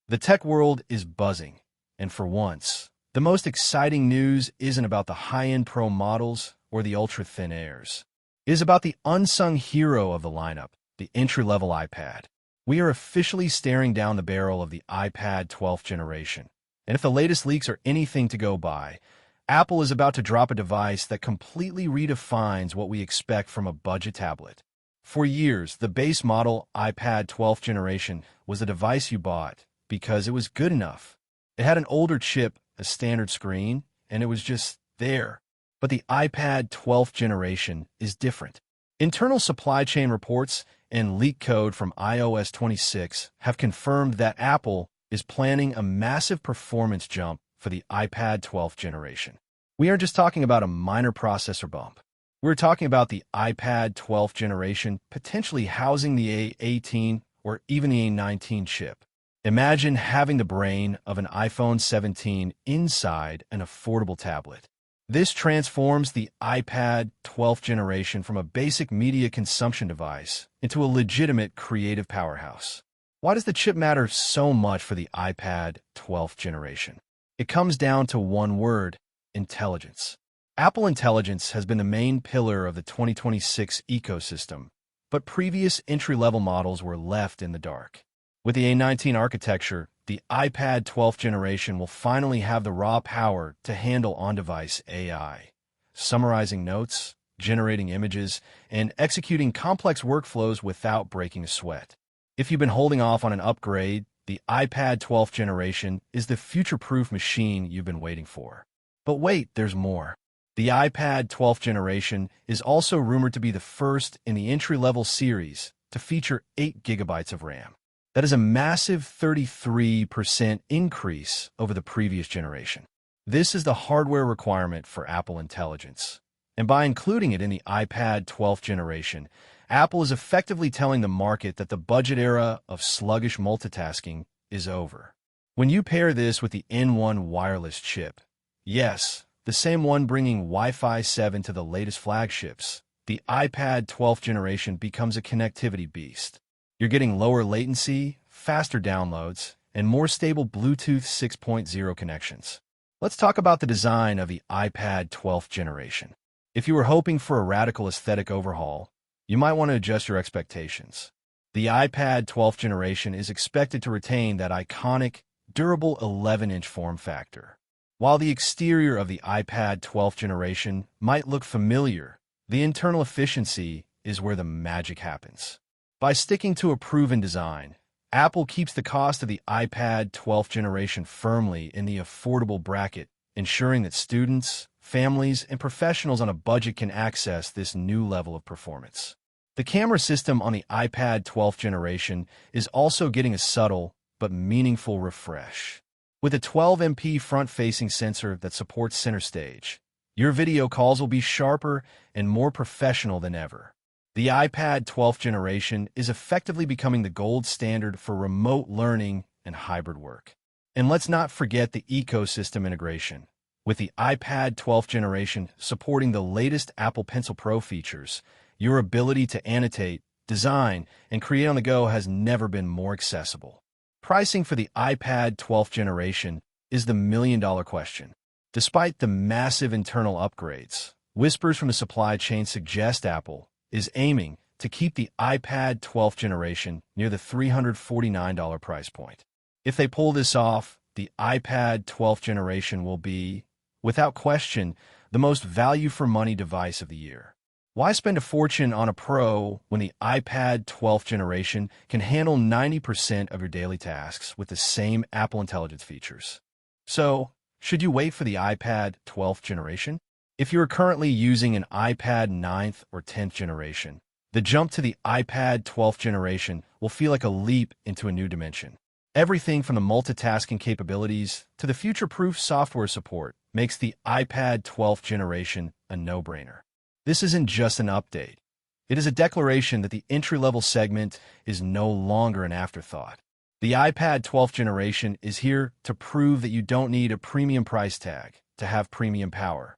The tech world is buzzing, and for once, the most exciting news isn't about the high-end Pro models or the ultra-thin Airs. It is about the unsung hero of the lineup, the entry-level iPad. We are officially staring down the barrel of the iPad 12th generation, and if the latest leaks are anything to go by, Apple is about to drop a device that completely redefines what we expect from a budget tablet. For years, the base model iPad 12th generation was a device you bought because it was good enough. It had an older chip, a standard screen, and it was just there. But the iPad 12th generation is different. Internal supply chain reports and leak code from iOS 26 have confirmed that Apple is planning a massive performance jump for the iPad 12th generation. We aren't just talking about a minor processor bump. We're talking about the iPad 12th generation potentially housing the A18 or even the A19 chip. Imagine having the brain of an iPhone 17 inside an affordable tablet. This transforms the iPad 12th generation from a basic media consumption device into a legitimate creative powerhouse. Why does the chip matter so much for the iPad 12th generation? It comes down to one word: intelligence. Apple Intelligence has been the main pillar of the 2026 ecosystem, but previous entry-level models were left in the dark. With the A19 architecture, the iPad 12th generation will finally have the raw power to handle on-device AI, summarizing notes, generating images, and executing complex workflows without breaking a sweat. If you've been holding off on an upgrade, the iPad 12th generation is the future-proof machine you've been waiting for. But wait, there's more. The iPad 12th generation is also rumored to be the first in the entry-level series to feature 8 gigabytes of RAM. That is a massive 33% increase over the previous generation. This is the hardware requirement for Apple Intelligence. And by including it in the iPad 12th generation, Apple is effectively telling the market that the budget era of sluggish multitasking is over. When you pair this with the N1 wireless chip, yes, the same one bringing Wi-Fi 7 to the latest flagships, the iPad 12th generation becomes a connectivity beast. You're getting lower latency, faster downloads, and more stable Bluetooth 6.0 connections. Let's talk about the design of the iPad 12th generation. If you were hoping for a radical aesthetic overhaul, you might want to adjust your expectations. The iPad 12th generation is expected to retain that iconic, durable 11-inch form factor. While the exterior of the iPad 12th generation might look familiar, the internal efficiency is where the magic happens. By sticking to a proven design, Apple keeps the cost of the iPad 12th generation firmly in the affordable bracket, ensuring that students, families, and professionals on a budget can access this new level of performance. The camera system on the iPad 12th generation is also getting a subtle but meaningful refresh. With a 12MP front-facing sensor that supports center stage, your video calls will be sharper and more professional than ever. The iPad 12th generation is effectively becoming the gold standard for remote learning and hybrid work. And let's not forget the ecosystem integration. With the iPad 12th generation supporting the latest Apple Pencil Pro features, your ability to annotate, design, and create on the go has never been more accessible. Pricing for the iPad 12th generation is the million-dollar question. Despite the massive internal upgrades, whispers from the supply chain suggest Apple is aiming to keep the iPad 12th generation near the $349 price point. If they pull this off, the iPad 12th generation will be, without question, the most value-for-money device of the year. Why spend a fortune on a Pro when the iPad 12th generation can handle 90% of your daily tasks with the same Apple Intelligence features? So, should you wait for the iPad 12th generation? If you are currently using an iPad 9th or 10th generation, the jump to the iPad 12th generation will feel like a leap into a new dimension. Everything from the multitasking capabilities to the future-proof software support makes the iPad 12th generation a no-brainer. This isn't just an update. It is a declaration that the entry-level segment is no longer an afterthought. The iPad 12th generation is here to prove that you don't need a premium price tag to have premium power.